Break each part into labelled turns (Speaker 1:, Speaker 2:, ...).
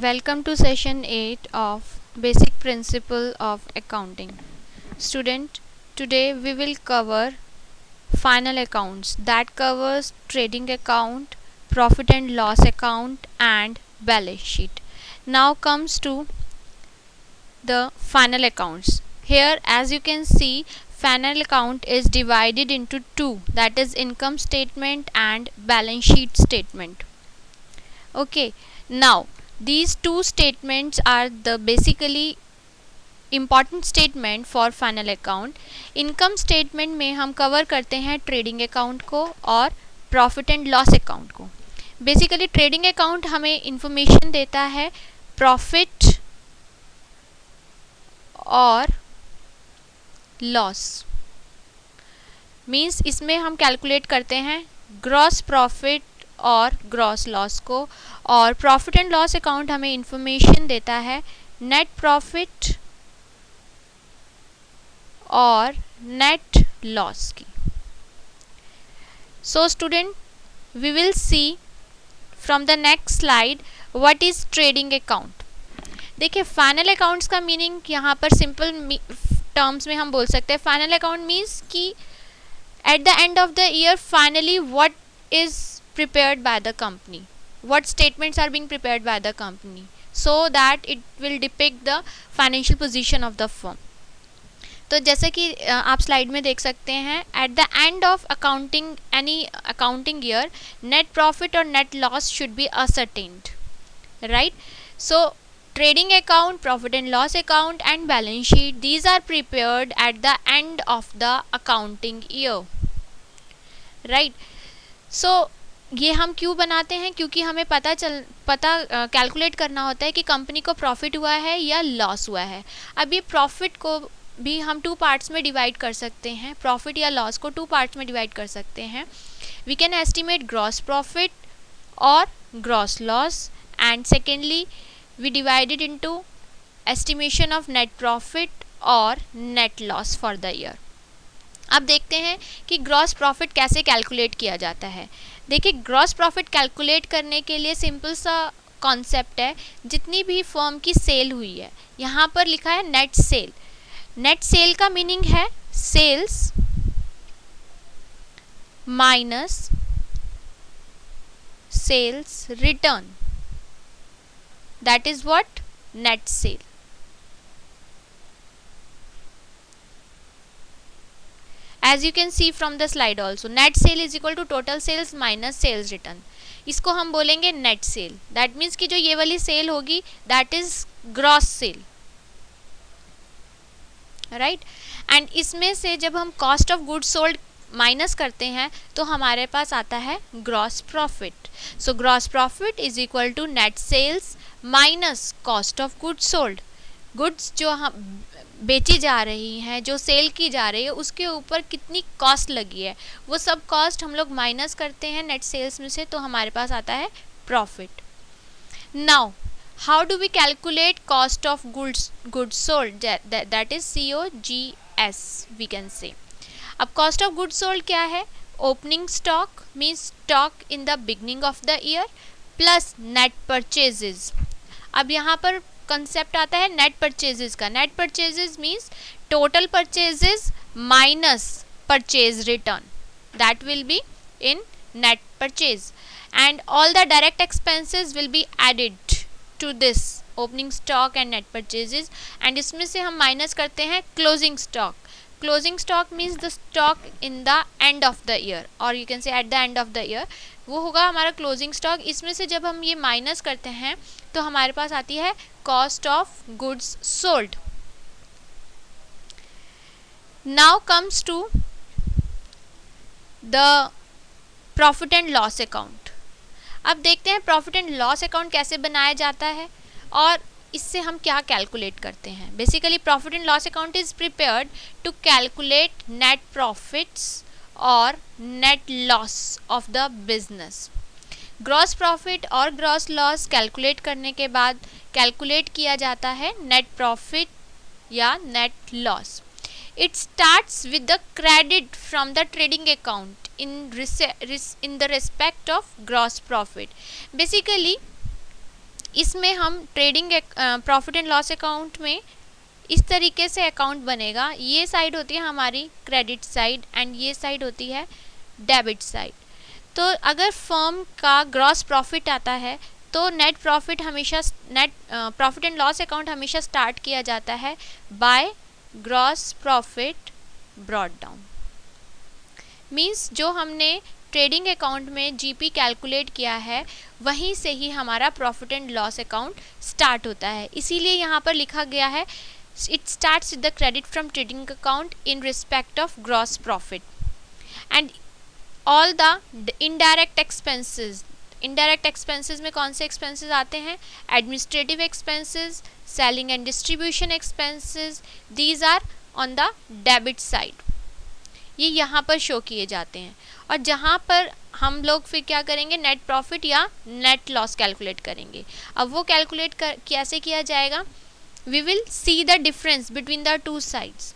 Speaker 1: Welcome to session 8 of Basic Principle of Accounting. Student, today we will cover final accounts that covers trading account, profit and loss account and balance sheet. Now comes to the final accounts. Here as you can see, final account is divided into two, that is income statement and balance sheet statement. Okay, now these two statements are the basically important statement for final account. Income statement में हम cover करते हैं trading account को और profit and loss account को. Basically trading account हमें information देता है प्रॉफिट और लॉस, मींस इसमें हम कैलकुलेट करते हैं ग्रॉस प्रॉफिट और ग्रॉस लॉस को, और प्रॉफिट एंड लॉस अकाउंट हमें इंफॉर्मेशन देता है नेट प्रॉफिट और नेट लॉस की. So student, we will see from the next slide what is trading account. देखिए फाइनल अकाउंट्स का मीनिंग यहाँ पर सिंपल टर्म्स में हम बोल सकते हैं फाइनल अकाउंट मीन्स कि at the end of the year finally what is prepared by the company, what statements are being prepared by the company so that it will depict the financial position of the firm. तो जैसे कि आप slide में देख सकते हैं at the end of accounting any accounting year net profit और net loss should be ascertained, right? So trading account, profit and loss account and balance sheet, these are prepared at the end of the accounting year, right? So ये हम क्यों बनाते हैं, क्योंकि हमें पता calculate करना होता है कि कंपनी को प्रॉफिट हुआ है या लॉस हुआ है. अब ये प्रॉफिट को भी हम टू पार्ट्स में डिवाइड कर सकते हैं, प्रॉफिट या लॉस को टू पार्ट्स में डिवाइड कर सकते हैं. We can estimate gross profit और gross loss, and secondly we divided into estimation of net profit और net loss for the year. अब देखते हैं कि ग्रॉस प्रॉफिट कैसे कैलकुलेट किया जाता है. देखिए ग्रॉस प्रॉफिट कैलकुलेट करने के लिए सिंपल सा कॉन्सेप्ट है, जितनी भी फर्म की सेल हुई है यहाँ पर लिखा है नेट सेल. नेट सेल का मीनिंग है sales minus sales return, that is what net sale. As you can see from the slide also, net sale is equal to total sales minus sales return. इसको हम बोलेंगे net sale. That means कि जो ये वाली cell होगी that is gross sale, right? And इसमें से जब हम cost of goods sold minus करते हैं तो हमारे पास आता है gross profit. So gross profit is equal to net sales minus cost of goods sold. Goods जो हम बेची जा रही हैं, जो सेल की जा रही है, उसके ऊपर कितनी कॉस्ट लगी है, वो सब कॉस्ट हम लोग माइनस करते हैं नेट सेल्स में से, तो हमारे पास आता है profit. Now how do we calculate cost of goods sold, that is COGS we can say. अब कॉस्ट ऑफ गुड्स सोल्ड क्या है? Opening stock means stock in the beginning of the year plus net purchases. अब यहाँ पर concept आता है net purchases का. Net purchases means total purchases minus purchase return, that will be in net purchase, and all the direct expenses will be added to this opening stock and net purchases, and इसमें से हम minus करते हैं closing stock. Closing stock means the stock in the end of the year, और you can say at the end of the year, वो होगा हमारा closing stock. इसमें से जब हम ये माइनस करते हैं तो हमारे पास आती है cost of goods sold. Now comes to the profit and loss account. अब देखते हैं प्रॉफिट एंड लॉस अकाउंट कैसे बनाया जाता है और इससे हम क्या कैलकुलेट करते हैं. Basically profit and loss account is prepared to calculate net profits or net loss of the business. Gross profit और ग्रॉस लॉस कैलकुलेट करने के बाद कैलकुलेट किया जाता है नेट प्रॉफिट या net loss. It starts with the credit from the trading account in the respect of gross profit. Basically इसमें हम trading profit and loss account में इस तरीके से अकाउंट बनेगा। ये साइड होती है हमारी क्रेडिट साइड एंड ये साइड होती है डेबिट साइड। तो अगर फर्म का ग्रॉस प्रॉफिट आता है तो नेट प्रॉफिट हमेशा प्रॉफिट एंड लॉस अकाउंट हमेशा स्टार्ट किया जाता है by gross profit brought down. Means जो हमने ट्रेडिंग अकाउंट में जीपी कैलकुलेट किया है वहीं से ही हमारा profit and loss account start होता है। इसीलिए यहाँ पर लिखा गया है it starts with the credit from trading account in respect of gross profit and all the indirect expenses. Indirect expenses में कौन से एक्सपेंसेस आते हैं? Administrative expenses, selling and distribution expenses, these are on the debit side. ये यहाँ पर show किए जाते हैं और जहाँ पर हम लोग फिर क्या करेंगे, नेट प्रॉफिट या नेट लॉस कैलकुलेट करेंगे। अब वो कैलकुलेट कैसे किया जाएगा? We will see the difference between the two sides.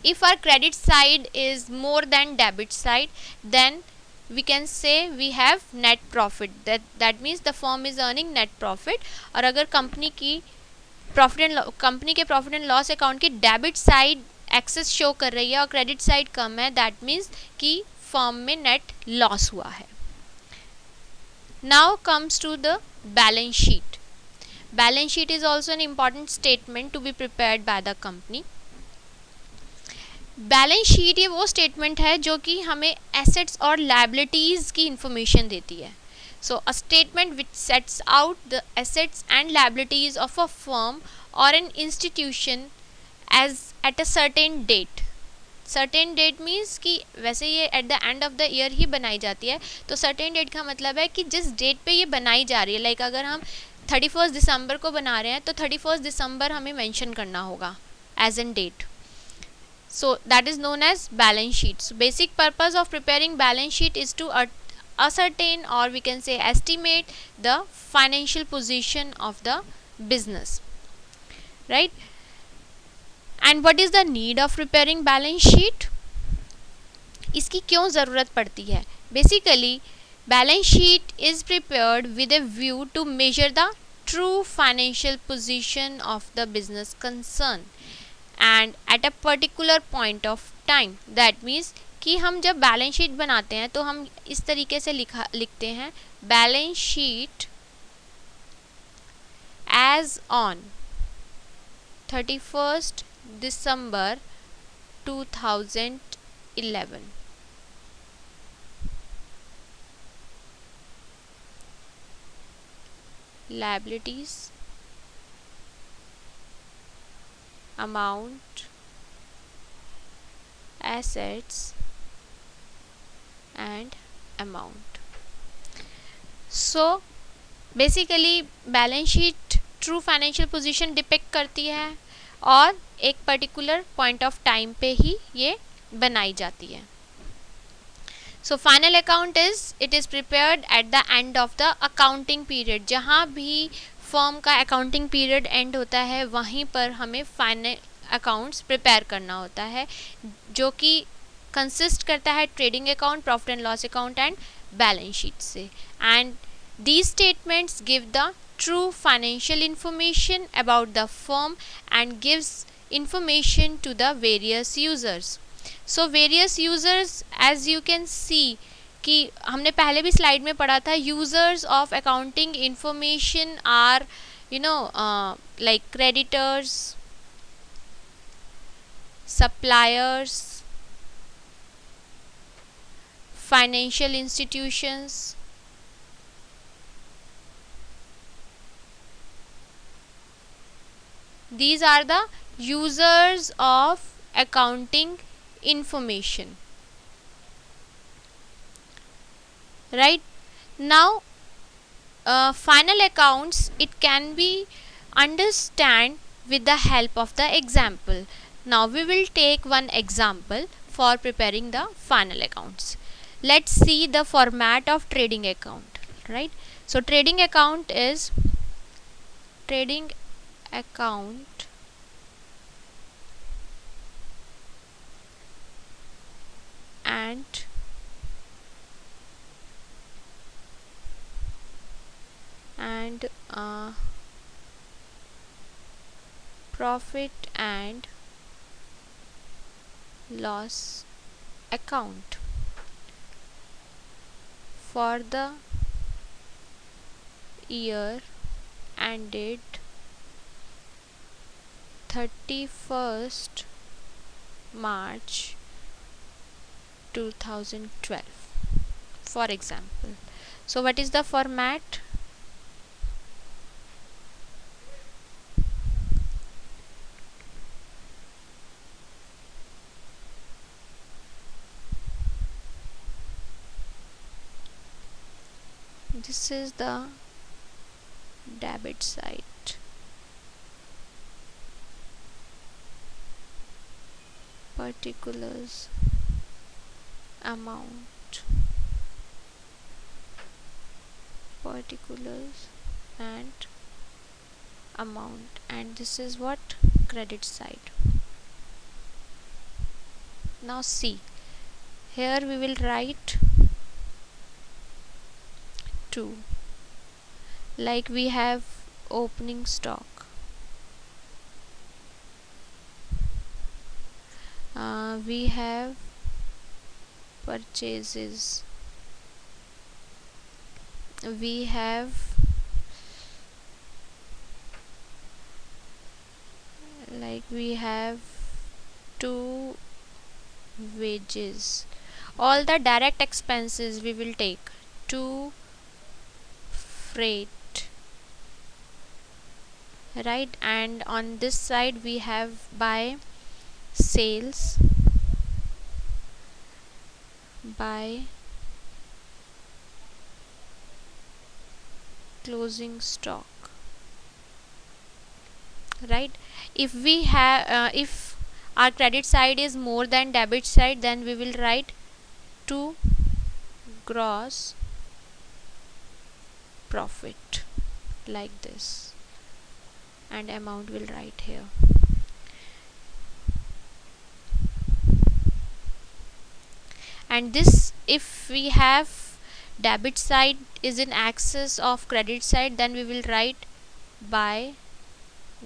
Speaker 1: If our credit side is more than debit side, then we can say we have net profit. That means the firm is earning net profit. और अगर company के profit and loss account की debit side excess show कर रही है और credit side कम है, दैट मीन्स कि फर्म में नेट लॉस हुआ है। Now comes to the balance sheet. Balance sheet is also an important statement to be prepared by the company. Balance sheet ये वो स्टेटमेंट है जो कि हमें एसेट्स और लायबिलिटीज़ की इंफॉर्मेशन देती है। So a statement which sets out the assets and liabilities of a firm or an institution as at a certain date. Certain date means कि वैसे ये at the end of the year ही बनाई जाती है, तो सर्टेन डेट का मतलब है कि जिस डेट पे ये बनाई जा रही है, लाइक अगर हम 31 दिसंबर को बना रहे हैं तो 31 दिसंबर हमें मेंशन करना होगा as on date. So that is known as balance sheet. So basic purpose of preparing balance sheet is to ascertain, or we can say estimate, the financial position of the business, right? And what is the need of preparing balance sheet? इसकी क्यों ज़रूरत पड़ती है? Basically balance sheet is prepared with a view to measure the true financial position of the business concern and at a particular point of time. That means कि हम जब balance sheet बनाते हैं तो हम इस तरीके से लिखते हैं, balance sheet as on 31 December 2011। Liabilities, amount, assets and amount. So basically balance sheet true financial position depict करती है और एक पर्टिकुलर पॉइंट ऑफ टाइम पे ही ये बनाई जाती है। So final account it is prepared eight the end of the accounting period. जहाँ भी फर्म का अकाउंटिंग पीरियड एंड होता है वहीं पर हमें फाइनल अकाउंट्स प्रिपेयर करना होता है, जो कि कंसिस्ट करता है trading account, profit and loss account and balance sheet से। And these statements give the true financial information about the firm and gives information to the various users. So various users, as you can see कि हमने पहले भी slide में पढ़ा था, users of accounting information are like creditors, suppliers, financial institutions, these are the users of accounting information. Right now final accounts, it can be understand with the help of the example. Now we will take one example for preparing the final accounts. Let's see the format of trading account. Right, so trading account is trading account and and profit and loss account for the year ended 31st March 2012, for example. So what is the format? This is the debit side. Particulars, amount, particulars and amount, and this is what? Credit side. Now see, here we will write 2, like we have opening stock, we have purchases, we have we have 2 wages. All the direct expenses we will take. 2 freight, right? And on this side we have by sales, by closing stock, right? If we have if our credit side is more than debit side, then we will write 2 gross profit, like this, and amount will write here. And this, if we have debit side is in excess of credit side, then we will write by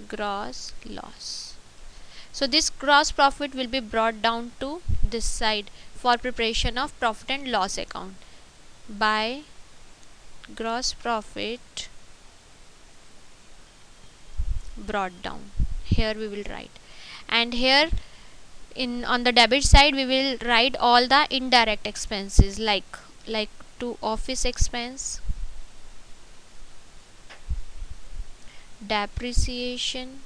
Speaker 1: gross loss. So this gross profit will be brought down to this side for preparation of profit and loss account. By gross profit brought down, here we will write. And here in on the debit side we will write all the indirect expenses, like to office expense, depreciation,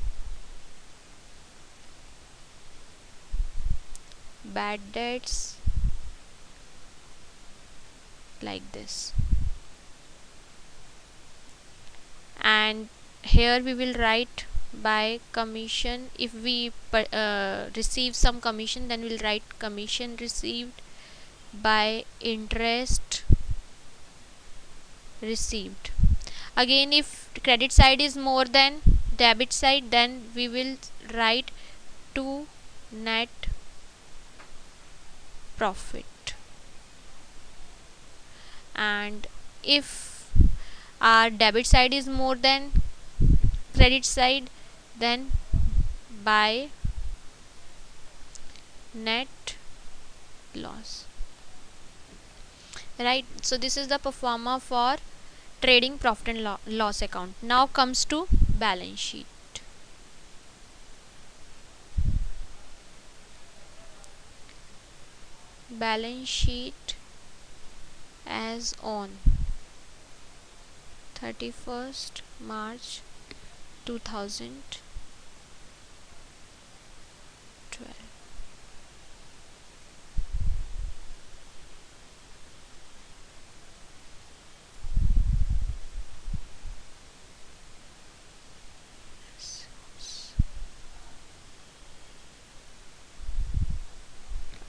Speaker 1: bad debts, like this. And here we will write by commission. If we receive some commission, then we'll write commission received. By interest received. Again, if credit side is more than debit side, then we will write to net profit. And if our debit side is more than credit side, then by net loss, right? So this is the performer for trading profit and loss account. Now comes to balance sheet. Balance sheet as on 31st March 2012.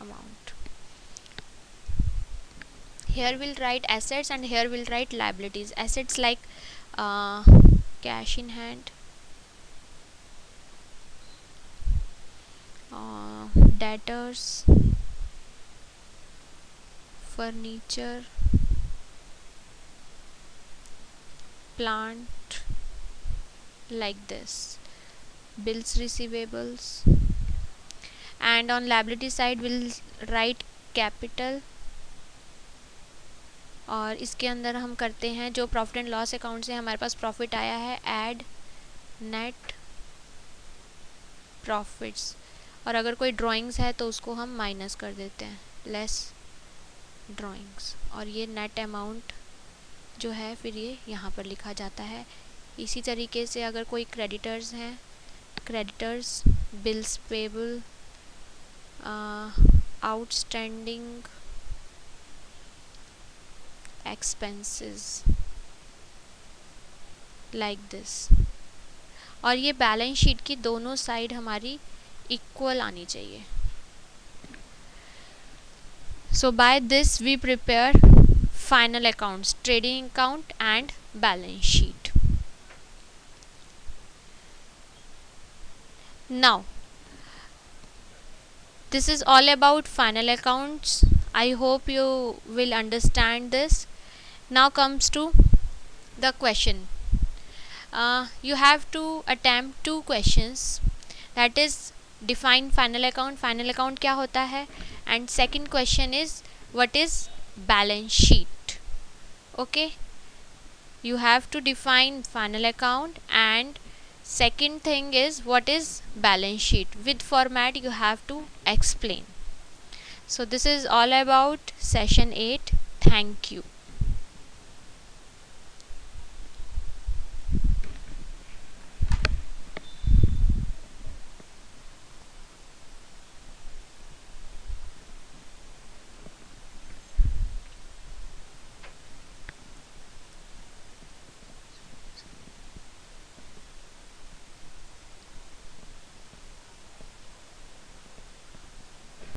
Speaker 1: Amount. Here we'll write assets and here we'll write liabilities. Assets like cash in hand, debtors, furniture, plant like this, bills receivables, and on liability side we'll write capital, और इसके अंदर हम करते हैं जो profit and loss account से हमारे पास profit आया है, ऐड नेट प्रॉफिट्स, और अगर कोई ड्राइंग्स है तो उसको हम माइनस कर देते हैं, लेस ड्राइंग्स, और ये नेट अमाउंट जो है फिर ये यहाँ पर लिखा जाता है। इसी तरीके से अगर कोई क्रेडिटर्स हैं, creditors, bills payable, outstanding expenses like this, और ये बैलेंस शीट की दोनों साइड हमारी इक्वल आनी चाहिए। So by this we prepare final accounts, trading account and balance sheet. Now this is all about final accounts. I hope you will understand this. Now comes to the question. You have to attempt 2 questions, that is define final account, final account क्या होता है, and second question is what is balance sheet. Okay, you have to define final account, and second thing is what is balance sheet, with format you have to explain. So this is all about session 8. Thank you.